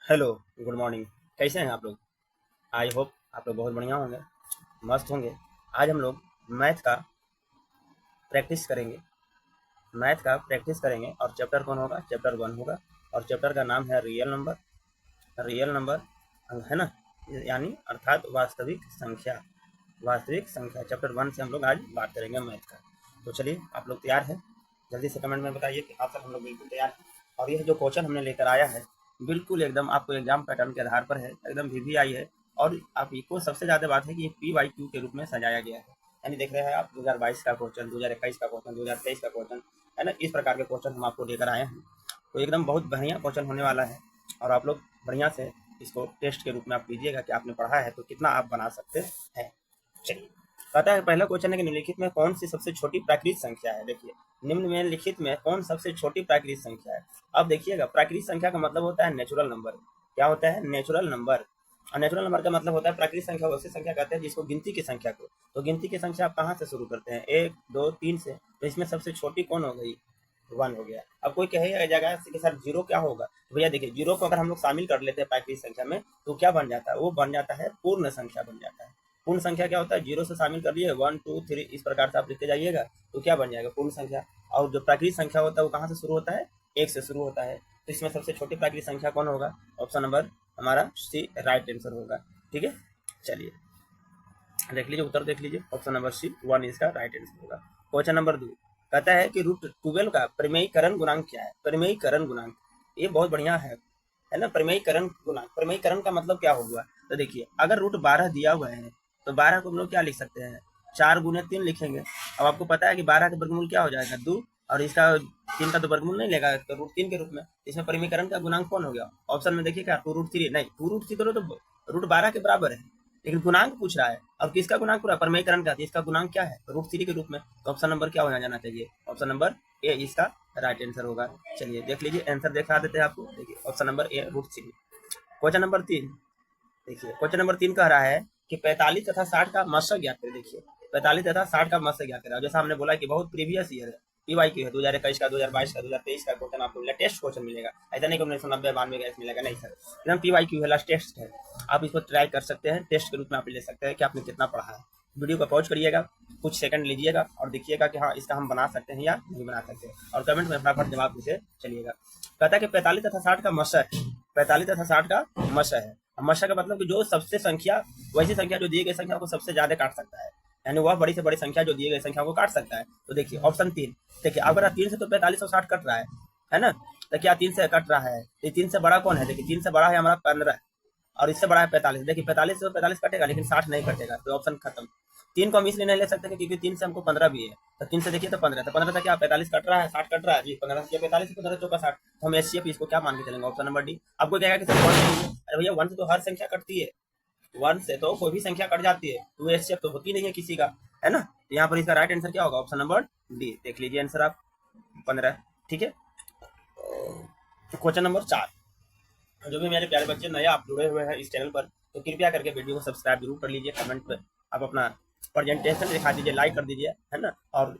Hello, good morning. कैसे हैं आप लोग? आई होप आप लोग बहुत बढ़िया होंगे, मस्त होंगे। आज हम लोग मैथ का प्रैक्टिस करेंगे। मैथ का प्रैक्टिस करेंगे और चैप्टर कौन होगा? चैप्टर वन होगा। और चैप्टर का नाम है रियल नंबर। रियल नंबर है ना, यानी अर्थात वास्तविक संख्या। वास्तविक संख्या चैप्टर वन से हम लोग आज बात करेंगे मैथ का। तो चलिए, आप लोग तैयार हैं? जल्दी से कमेंट में बताइए कि आप सब हम लोग बिल्कुल तैयार हैं। और यह जो क्वेश्चन हमने लेकर आया है, बिल्कुल एकदम आपको एग्जाम पैटर्न के आधार पर है, एकदम वीवीआई है। और आप को सबसे ज़्यादा बात है कि ये पीवाईक्यू के रूप में सजाया गया है। यानी देख रहे हैं आप 2022 का क्वेश्चन, 2021 का क्वेश्चन, 2023 का क्वेश्चन, है ना। इस प्रकार के क्वेश्चन हम आपको लेकर आए हैं। तो एकदम बहुत बढ़िया क्वेश्चन होने वाला है। और आप लोग बढ़िया से इसको टेस्ट के रूप में आप कीजिएगा कि आपने पढ़ा है तो कितना आप बना सकते हैं। चलिए, कहता है पहला क्वेश्चन है कि निम्नलिखित में कौन सी सबसे छोटी प्राकृतिक संख्या है। देखिए, निम्न में लिखित में कौन सबसे छोटी प्राकृतिक संख्या है। अब देखिएगा, प्राकृतिक संख्या का मतलब होता है नेचुरल नंबर। क्या होता है? Natural number. और नेचुरल नंबर का मतलब होता है प्राकृतिक संख्या वैसी संख्या कहते हैं जिसको गिनती की संख्या को। तो गिनती की संख्या आप कहाँ से शुरू करते हैं? एक, दो, तीन से। तो इसमें सबसे छोटी कौन हो गई? वन हो गया। अब कोई कहेगा कि सर जीरो क्या होगा? तो भैया देखिए, जीरो को अगर हम लोग शामिल कर लेते हैं प्राकृतिक संख्या में तो क्या बन जाता है? वो बन जाता है पूर्ण संख्या बन जाता है। पूर्ण संख्या क्या होता है? जीरो से शामिल कर लिए, वन टू थ्री इस प्रकार से आप लिखते जाइएगा तो क्या बन जाएगा? पूर्ण संख्या। और जो प्राकृतिक संख्या होता है वो कहाँ से शुरू होता है? एक से शुरू होता है। तो इसमें सबसे छोटी प्राकृतिक संख्या कौन होगा? ऑप्शन नंबर हमारा सी राइट आंसर होगा। ठीक है, चलिए देख लीजिए, उत्तर देख लीजिए। ऑप्शन नंबर सी वन इसका राइट आंसर होगा। क्वेश्चन नंबर 2 कहता है कि रूट 12 का परिमेयीकरण गुणांक क्या है? परिमेयीकरण गुणांक, ये बहुत बढ़िया है ना। परिमेयीकरण गुणांक, परिमेयीकरण का मतलब क्या होगा? तो देखिए, अगर रूट 12 दिया हुआ है तो 12 को हम लोग क्या लिख सकते हैं? 4 गुने 3 लिखेंगे। अब आपको पता है कि 12 का वर्गमूल क्या हो जाएगा? 2। और इसका 3 का तो वर्गमूल नहीं लेगा तो रूट 3 के रूप में। इसमें परिमेयीकरण का गुणांक कौन हो गया? ऑप्शन में देखिए क्या, 2√3 नहीं, 2√3 करो तो रूट 12 के बराबर है। लेकिन गुणांक पूछ रहा है। अब किसका गुणांक पूरा? परिमेयीकरण का। इसका गुणांक क्या है? √3 के रूप में। तो ऑप्शन नंबर क्या हो जाना चाहिए? ऑप्शन नंबर ए इसका राइट आंसर होगा। चलिए देख लीजिए, आंसर दिखा देते हैं आपको। देखिए, option number A √3। Question number 3 देखिए, क्वेश्चन नंबर 3 कह रहा है कि 45 तथा 60 का मस्सा ज्ञात करें। देखिए, 45 तथा 60 का मस्सा ज्ञात करें। जैसा हमने बोला कि बहुत प्रीवियस ईयर है, पीवाईक्यू है, 2021 का, 2022 का, 2023 का क्वेश्चन आपको लेटेस्ट क्वेश्चन मिलेगा। ऐसा नहीं कि 1990 92 का मिलेगा, नहीं सर, एकदम पीवाईक्यू है, लेटेस्ट है। आप इसको ट्राई कर सकते हैं, टेस्ट के रूप में आप ले सकते हैं कि आपने कितना पढ़ा है। वीडियो को पॉज करिएगा, कुछ सेकंड लीजिएगा और देखिएगा कि हाँ इसका हम बना सकते हैं या नहीं बना सकते, और कमेंट में फटाफट जवाब दीजिए। चलिएगा, कहता है कि 45 तथा 60 का मस्सा है। 45 तथा 60 का मस्सा है। मस्सा का मतलब कि जो सबसे संख्या, वैसी संख्या जो दिए गई संख्या को सबसे ज्यादा काट सकता है, यानी वह बड़ी से बड़ी संख्या जो दिए गई संख्या को काट सकता है। तो देखिए ऑप्शन 3। देखिए, अगर 3 से तो 45 और 60 कट रहा है ना। तो क्या 3 से कट रहा है? तो 3 से बड़ा कौन है? देखिए, 3 से बड़ा है हमारा 15 और इससे बड़ा है 45। देखिए, 45 से 45 कटेगा लेकिन 60 नहीं कटेगा, तो ऑप्शन खत्म। 3 को हम इसलिए नहीं ले सकते क्योंकि 3 से हमको 15 भी है। तो 3 से देखिए तो 15, तो 15 से क्या 45 कट रहा है, 60 कट रहा है जी। 15 से 45, 15 चौका 60, तो हम एचसीएफ इसको क्या मान के चलेंगे? Option number D. आपको कहेगा कि सर वन से, अरे भैया वन से तो हर संख्या कटती है, वन से तो कोई भी संख्या कट जाती है, तो एचसीएफ तो होती नहीं है किसी का, है ना। तो यहाँ पर इसका राइट आंसर क्या होगा? Option number D. देख लीजिए आंसर आप, 15। ठीक है, क्वेश्चन नंबर 4। जो भी मेरे प्यारे बच्चे नए आप जुड़े हुए हैं इस चैनल पर, तो कृपया करके वीडियो को सब्सक्राइब जरूर कर लीजिए। कमेंट पर आप अपना प्रेजेंटेशन दिखा दीजिए, लाइक कर दीजिए, है ना। और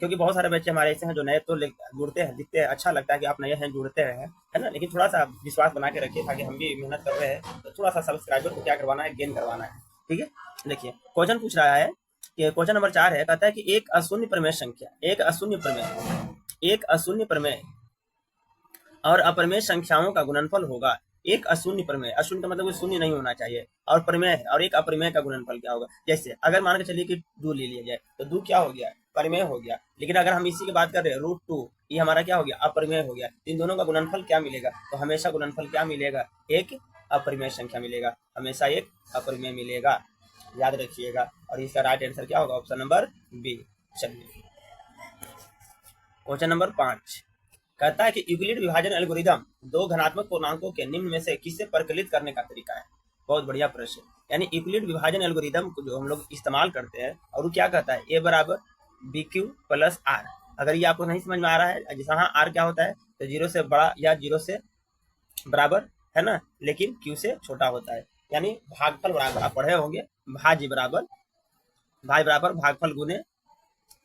क्योंकि बहुत सारे बच्चे हमारे ऐसे हैं जो नए तो जुड़ते हैं, दिखते हैं, अच्छा लगता है कि आप नए हैं, जुड़ते हैं, है ना। लेकिन थोड़ा सा विश्वास बना के रखिए ताकि हम भी मेहनत कर रहे हैं तो थोड़ा सा सब्सक्राइबर को क्या करवाना है, गेन करवाना है। ठीक है, देखिए क्वेश्चन पूछ रहा है कि क्वेश्चन नंबर 4 है, कहता है कि एक अशून्य प्रमेय संख्या, एक अशून्य प्रमेय और अपरमेय संख्याओं का गुणनफल होगा। एक अशून्य प्रमेय, अशून्य का मतलब शून्य नहीं होना चाहिए, और प्रमेय है, और एक अपरिमेय का गुणनफल क्या होगा? जैसे अगर मान के चलिए कि 2 ले लिया जाए तो 2 क्या हो गया? परिमेय हो गया। लेकिन अगर हम इसी की बात कर रहे हैं √2, ये हमारा क्या हो गया? अपरिमेय हो गया। इन दोनों का गुणनफल क्या मिलेगा? तो हमेशा गुणनफल क्या मिलेगा? एक अपरिमेय संख्या मिलेगा, हमेशा एक अपरिमेय मिलेगा, याद रखिएगा। और इसका राइट आंसर क्या होगा? Option number B. चलिए, क्वेश्चन नंबर 5 कहता है कि यूक्लिड विभाजन एल्गोरिदम दो धनात्मक पूर्णांकों के निम्न में से किसे परिकलित करने का तरीका है? बहुत बढ़िया प्रश्न। यानी यूक्लिड विभाजन एल्गोरिदम को जो हम लोग इस्तेमाल करते हैं, और वो क्या कहता है? ए बराबर बी क्यू प्लस आर। अगर ये आपको नहीं समझ में आ रहा है, जहाँ आर क्या होता है तो 0 से बड़ा या 0 से बराबर, है ना, लेकिन क्यू से छोटा होता है। यानी भागफल बराबर, आप पढ़े होंगे, भाज्य बराबर भाज्य बराबर भागफल गुने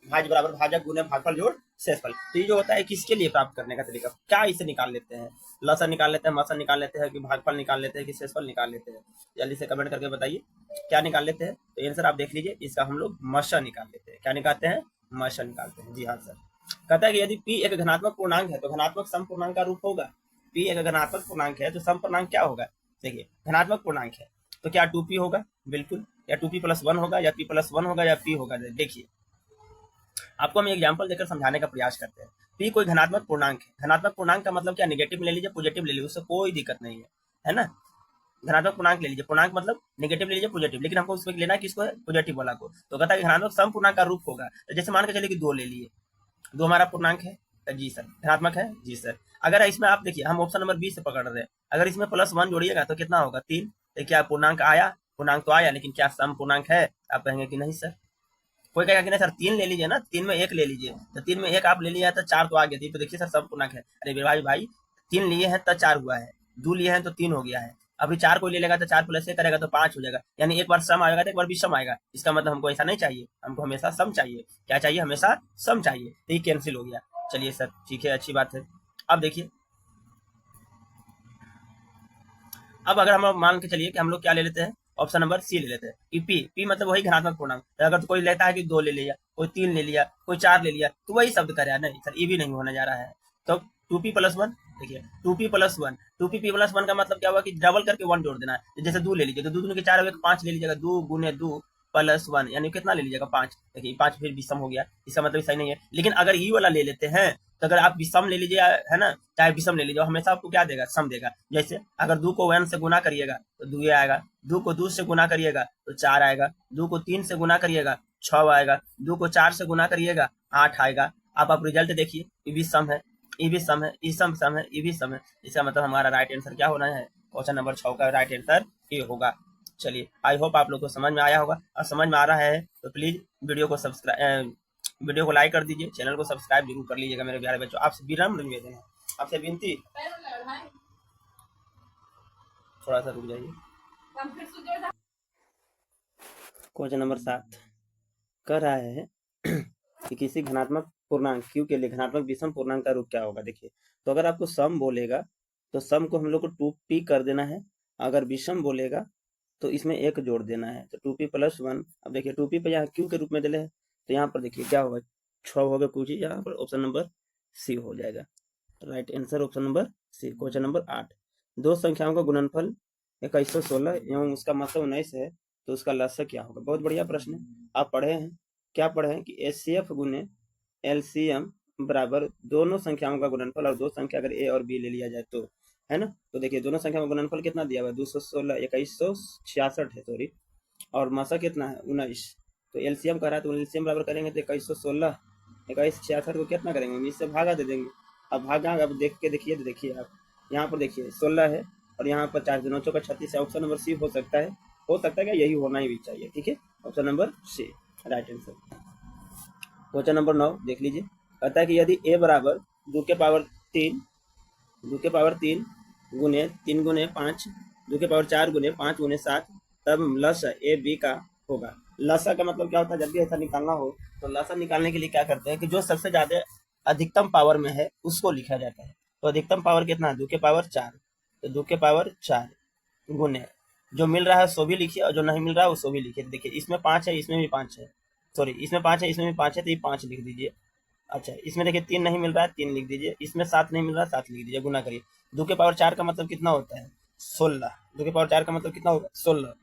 भाज्य बराबर भाजक गुने भागफल जोड़ शेषफल। तो ये जो होता है किसके लिए प्राप्त करने का तरीका, क्या इसे निकाल लेते हैं, लसा निकाल लेते हैं, मसा निकाल लेते हैं, कि भागफल निकाल लेते हैं, कि शेषफल निकाल लेते हैं, जल्दी से कमेंट करके बताइए क्या निकाल लेते हैं। तो आंसर आप देख लीजिए, इसका हम लोग मसा निकाल लेते हैं। क्या निकालते हैं, मसा निकालते हैं। जी हाँ सर। कहता है कि यदि p एक धनात्मक पूर्णांक है तो धनात्मक सम पूर्णांक का रूप होगा। p एक धनात्मक पूर्णांक है तो सम पूर्णांक क्या होगा, देखिए धनात्मक पूर्णांक है तो क्या 2p होगा, बिल्कुल, या 2p + 1 होगा, या p + 1 होगा, या p होगा। देखिए आपको हम एग्जांपल देकर समझाने का प्रयास करते हैं। p कोई धनात्मक पूर्णांक है। धनात्मक पूर्णांक का मतलब क्या, नेगेटिव ले लीजिए, पॉजिटिव ले लीजिए, उससे कोई दिक्कत नहीं है ना। धनात्मक पूर्णांक ले लीजिए, पूर्णांक मतलब नेगेटिव ले लीजिए, पॉजिटिव, लेकिन हमको उसमें लेना है किसको है, पॉजिटिव वाला को। तो कहता है कि धनात्मक सम पूर्णांक का रूप होगा। तो जैसे मान के चलिए कि 2 ले लिए, 2 हमारा पूर्णांक है, जी सर, धनात्मक है, जी सर। अगर इसमें आप देखिए हम ऑप्शन नंबर 20 से पकड़ रहे हैं, अगर इसमें +1 जोड़िएगा तो कितना होगा, 3। तो क्या पूर्णांक आया, पूर्णांक तो आया, लेकिन क्या सम पूर्णांक है, आप कहेंगे कि नहीं सर। कोई कहेगा कि नहीं सर 3 ले लीजिए ना, 3 में 1 ले लीजिए, तो 3 में 1 आप ले लिया तो 4 तो आ गया थी, तो देखिए सर सम पूर्णांक है। अरे भाई 3 लिए हैं तो 4 हुआ है, 2 लिए हैं तो 3 हो गया है, अभी 4 को ले लेगा तो 4 + 1 करेगा तो 5 हो जाएगा, यानी एक बार सम आएगा तो एक बार भी सम आएगा। इसका मतलब हमको ऐसा नहीं चाहिए, हमको हमेशा सम चाहिए। क्या चाहिए, हमेशा सम चाहिए। तो ये कैंसिल हो गया। चलिए सर ठीक है, अच्छी बात है। अब देखिए, अब अगर हम लोग मान के चलिए कि हम लोग क्या ले लेते हैं, ऑप्शन नंबर सी ले लेते हैं कि p मतलब वही धनात्मक पूर्णांक। अगर तो कोई लेता है कि 2 ले लिया, कोई 3 ले लिया, कोई 4 ले लिया, तो वही शब्द करेगा। नहीं सर, ये भी नहीं होने जा रहा है। तो 2p + 1, देखिए 2p + 1, 2p + 1 का मतलब क्या हुआ कि डबल करके 1 जोड़ देना है। जैसे 2 ले लीजिए तो 2 दूनी के 4 हो गए, 5 ले लीजिएगा, 2 × 2 + 1, यानी कितना ले लीजिएगा, 5। देखिए 5 फिर विषम हो गया, इसका मतलब सही नहीं है। लेकिन अगर ये वाला ले लेते हैं तो अगर आप विषम ले लीजिए, है ना, चाहे विषम ले लीजिए, हमेशा आपको क्या देगा, सम देगा। जैसे अगर 2 को 1 से गुना करिएगा तो 2 आएगा, 2 को 2 से गुना करिएगा तो 4 आएगा, 2 को 3 से गुना करिएगा 6 आएगा, 2 को 4 से गुना करिएगा 8 आएगा। आप रिजल्ट देखिए, ये भी सम है, ये भी सम है, ये सम है, ये भी सम है। इसका मतलब हमारा राइट आंसर क्या होना है, क्वेश्चन नंबर 6 का राइट आंसर ये होगा। चलिए, आई होप आप लोग को समझ में आया होगा, और समझ में आ रहा है तो प्लीज वीडियो को लाइक कर दीजिए, चैनल को सब्सक्राइब जरूर कर लीजिएगा मेरे प्यारे बच्चों। आपसे विनम्र निवेदन है, आपसे विनती, थोड़ा सा रुक जाइए। क्वेश्चन नंबर 7 कह रहा है कि किसी धनात्मक पूर्णांक q के लिए धनात्मक विषम पूर्णांक का रूप क्या होगा। देखिए, तो अगर आपको सम बोलेगा तो सम को हम लोग को 2p कर देना है, अगर विषम बोलेगा तो इसमें 1 जोड़ देना है, तो 2p + 1। अब देखिए 2p पे यहाँ q के रूप में दिले है, तो यहाँ पर देखिए क्या होगा, 6 होगा कुछ, यहाँ पर ऑप्शन नंबर सी हो जाएगा। Right answer option number C. Question number 8, दो संख्याओं का गुणनफल 2116 एवं उसका मतलब 19 है, तो उसका लसागु क्या होगा। बहुत बढ़िया प्रश्न है, आप पढ़े हैं, क्या पढ़े हैं कि HCF × LCM बराबर दोनों संख्याओं का गुणनफल, और दो संख्या अगर a और b ले लिया जाए तो, है ना। तो देखिए दोनों संख्या का गुणनफल कितना दिया हुआ है, 216 2166 है, सॉरी, और मसा कितना है 19। तो एलसीएम कर रहा है, तो एलसीएम बराबर करेंगे तो 2116 2166 को कितना करेंगे, 19 से भागा दे देंगे। अब भागा, अब देख के देखिए, तो देखिए आप यहाँ पर देखिए 16 है और यहाँ पर 4 9 का 36 है। ऑप्शन नंबर सी हो सकता है, क्या यही होना ही भी चाहिए, ठीक है, option number C right answer. Question number 9 देख लीजिए, कहता है कि यदि a बराबर 2 के पावर 3 गुने 3 गुने 5 2 के पावर 4 गुने 5 गुने 7, तब लसा ए बी का होगा। लसा का मतलब क्या होता है, जब भी ऐसा निकालना हो तो लसा निकालने के लिए क्या करते हैं कि जो सबसे ज्यादा अधिकतम पावर में है उसको लिखा जाता है। तो अधिकतम पावर कितना है, 2 के पावर 4, तो 2 के पावर 4 गुने जो मिल रहा है सो भी लिखिए, और जो नहीं मिल रहा है उसको भी लिखिए। देखिए इसमें 5 है, इसमें भी 5 है, सॉरी इसमें 5 है, इसमें भी 5 है, तो ये 5 लिख दीजिए। अच्छा, इसमें देखिए 3 नहीं मिल रहा है, 3 लिख दीजिए, इसमें 7 नहीं मिल रहा है, 7 लिख दीजिए, गुना करिए। 2 के पावर 4 का मतलब कितना होता है, 16। 2 के पावर 4 का मतलब कितना होगा, 16।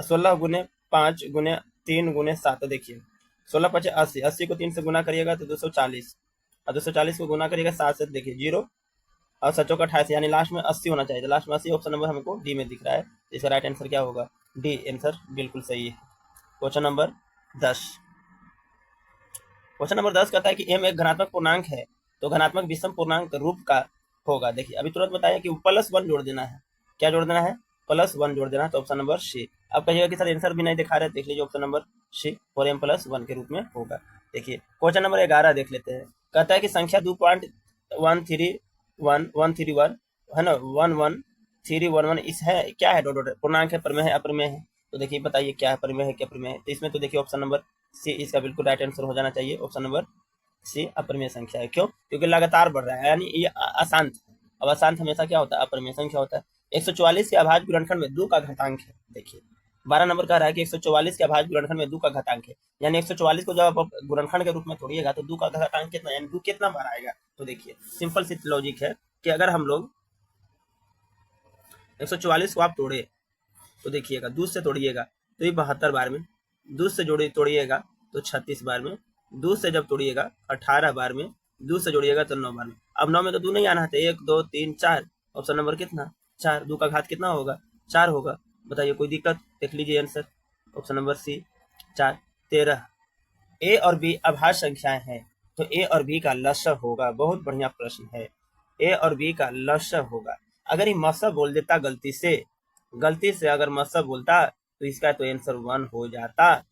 16 गुने 5 गुने 3 गुने 7, तो देखिए 16 5 80, 80 को 3 से गुना करिएगा तो 240, और 240 को गुना करिएगा 7 से, देखिए 0 और 7 का 28, यानी लास्ट में 80 होना चाहिए। तो लास्ट में 80, ऑप्शन नंबर हमको डी में दिख रहा है, इसका राइट आंसर क्या होगा, डी आंसर बिल्कुल सही है। क्वेश्चन नंबर 10, क्वेश्चन नंबर 10 कहता है कि m एक धनात्मक पूर्णांक है तो धनात्मक विषम पूर्णांक रूप का होगा। देखिए अभी तुरंत बताया कि +1 जोड़ देना है, क्या जोड़ देना है, +1 जोड़ देना है, तो ऑप्शन नंबर सी। अब कहिएगा कि सर आंसर भी नहीं दिखा रहे, देख लीजिए ऑप्शन नंबर सी, और m+1 के रूप में होगा। देखिए क्वेश्चन नंबर 11 देख लेते हैं, कहता है कि संख्या 2.131 है ना, 11311 इस है क्या है, डॉट पूर्णांक है, परिमेय है, अपरिमेय है। तो देखिए बताइए क्या है, परिमेय है क्या अपरिमेय है। तो इसमें तो देखिए ऑप्शन नंबर सी इसका बिल्कुल राइट आंसर हो जाना चाहिए, ऑप्शन नंबर सी अपरिमेय संख्या है। क्यों? क्योंकि लगातार बढ़ रहा है, यानी ये अशांत है। अब अशांत हमेशा क्या होता है? अपरिमेय संख्या होता है। 144 के अभाज्य गुणनखंड में 2 का घातांक है। देखिए 12 नंबर कह रहा है कि 144 के अभाज्य गुणनखंड में 2 का घातांक है, यानी 144 को जब आप गुणनखंड के रूप में तोड़िएगा तो 2 का घातांक कितना, यानी 2 कितना बार आएगा? तो देखिए सिंपल सी लॉजिक है कि अगर हम लोग 144 को आप तोड़े तो देखिएगा 2 से तोड़िएगा तो ये 72 बार में, 2 से तोड़िएगा तो 36 बार में, 2 से जब तोड़िएगा 18 बार में, 2 से जोड़िएगा तो 9 बार में। अब 9 में तो 2 नहीं आना है, 1 2 3 4, ऑप्शन नंबर कितना? 4। 2 का घात कितना होगा? 4 होगा। बताइए कोई दिक्कत? देख लीजिए आंसर, ऑप्शन नंबर सी 4। 13 ए और बी अभाज्य संख्याएं हैं तो ए और बी का लसाअ होगा। बहुत बढ़िया प्रश्न है, ए और बी का लसाअ होगा। अगर ये मसा बोल देता गलती से अगर मसा बोलता तो इसका तो आंसर 1 हो जाता।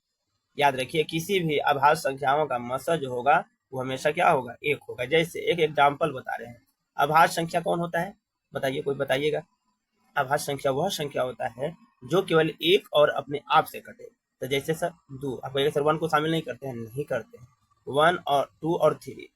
याद रखिए किसी भी अभाज्य संख्याओं का मसा जो होगा वो हमेशा क्या होगा? 1 होगा। जैसे एक एग्जाम्पल बता रहे हैं, अभाज्य संख्या कौन होता है? बताइए, कोई बताइएगा। अभाज्य संख्या वह संख्या होता है जो केवल एक और अपने आप से कटे। तो जैसे सर 2, आप कहेंगे सर 1 को शामिल नहीं करते हैं, नहीं करते हैं। 1 और 2 और 3,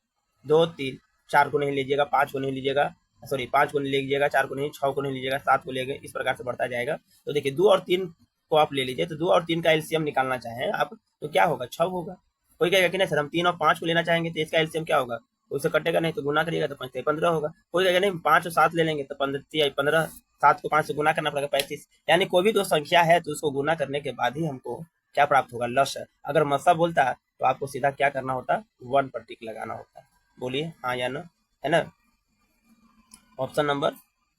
2 3, 4 को नहीं लीजिएगा, 5 को नहीं लीजिएगा, सॉरी 5 को नहीं लीजिएगा, 4 को नहीं, 6 को नहीं लीजिएगा, 7 को लेंगे, इस प्रकार से बढ़ता जाएगा। तो देखिए 2 और 3 को आप ले लीजिए, तो 2 और 3 का एलसीएम निकालना चाहें आप तो क्या होगा? 6 होगा। कोई कहेगा कि नहीं सर हम 3 और 5 को लेना चाहेंगे तो इसका एलसीएम क्या होगा? उससे कटेगा नहीं तो गुना करिएगा तो 5 से 15 होगा। कोई कहेगा नहीं 5 और 7 ले लेंगे तो 15, 7 को 5 से गुना करना पड़ेगा 35। यानी कोई भी दो संख्या है तो उसको गुना करने के बाद ही हमको क्या प्राप्त होगा? लसाअ। अगर मसा बोलता है तो आपको सीधा क्या करना होता? 1 पर टिक लगाना होता। बोलिए हाँ या ना, है ना? ऑप्शन नंबर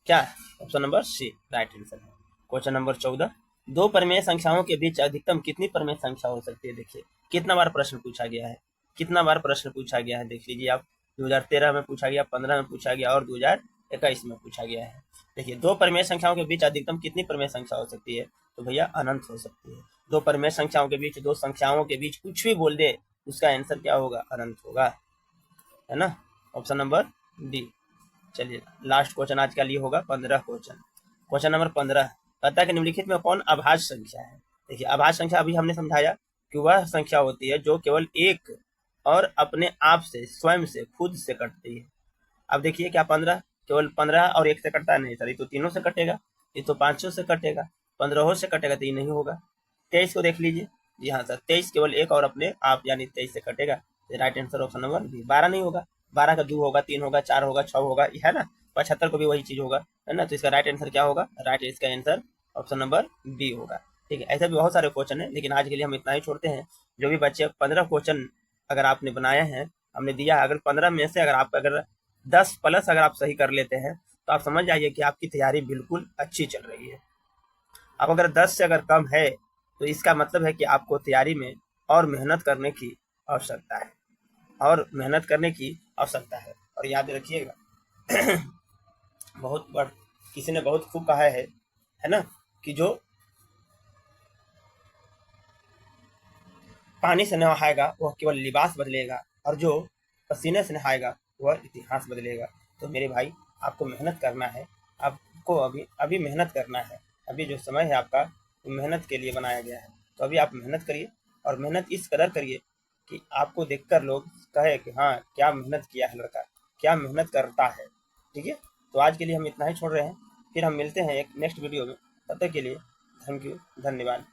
क्या है? Option number C right answer है। क्वेश्चन नंबर 14, दो परिमेय संख्याओं के बीच अधिकतम कितनी परिमेय संख्या हो सकती है? देखिए कितना बार प्रश्न पूछा गया है, कितना बार प्रश्न पूछा गया है, देख लीजिए आप। 2013 में पूछा गया, 15 में पूछा गया और 2021 में पूछा गया है। देखिए दो परिमेय संख्याओं के बीच अधिकतम कितनी परिमेय संख्या हो सकती है? तो भैया अनंत हो सकती है। दो परिमेय संख्याओं के बीच, दो संख्याओं के बीच कुछ भी बोल दे उसका आंसर क्या होगा? अनंत होगा, है ना? Option number D. चलिए लास्ट क्वेश्चन आज का लिए होगा 15 क्वेश्चन। क्वेश्चन नंबर 15 कहता है कि निम्नलिखित में कौन अभाज्य संख्या है? देखिए अभाज्य संख्या अभी हमने समझाया कि वह संख्या होती है जो केवल एक और अपने आप से, स्वयं से, खुद से कटती है। अब देखिए क्या 15 केवल 15 और 1 से कटता है? नहीं सर, ये तो तीनों से कटेगा, ये तो 500 से कटेगा, 15 से कटेगा तो ये नहीं होगा। 23 को देख लीजिए, जी हाँ सर 23 केवल एक और अपने आप यानी 23 से कटेगा, तो right answer option number B. 12 नहीं होगा, 12 का 2 होगा, 3 होगा, 4 होगा, 6 होगा, है ना? 75 को भी वही चीज होगा, है ना? तो इसका राइट आंसर क्या होगा? राइट इसका आंसर ऑप्शन नंबर बी होगा। ठीक है, ऐसे भी बहुत सारे क्वेश्चन है, लेकिन आज के लिए हम इतना ही छोड़ते हैं। जो भी बच्चे 15 क्वेश्चन अगर आपने बनाए हैं, हमने दिया, अगर 15 में से अगर 10 प्लस अगर आप सही कर लेते हैं तो आप समझ जाइए कि आपकी तैयारी बिल्कुल अच्छी चल रही है। अब अगर 10 से अगर कम है तो इसका मतलब है कि आपको तैयारी में और मेहनत करने की आवश्यकता है, और मेहनत करने की आवश्यकता है। और याद रखिएगा बहुत बार किसी ने बहुत खूब कहा है ना, कि जो पानी से नहाएगा वह केवल लिबास बदलेगा, और जो पसीने से नहाएगा वह इतिहास बदलेगा। तो मेरे भाई आपको मेहनत करना है, आपको अभी मेहनत करना है। अभी जो समय है आपका मेहनत के लिए बनाया गया है, तो अभी आप मेहनत करिए, और मेहनत इस कदर करिए कि आपको देखकर लोग कहे कि हाँ क्या मेहनत किया है लड़का, क्या मेहनत करता है। ठीक है, तो आज के लिए हम इतना ही छोड़ रहे हैं, फिर हम मिलते हैं एक नेक्स्ट वीडियो में। तब तक के लिए थैंक यू, धन्यवाद।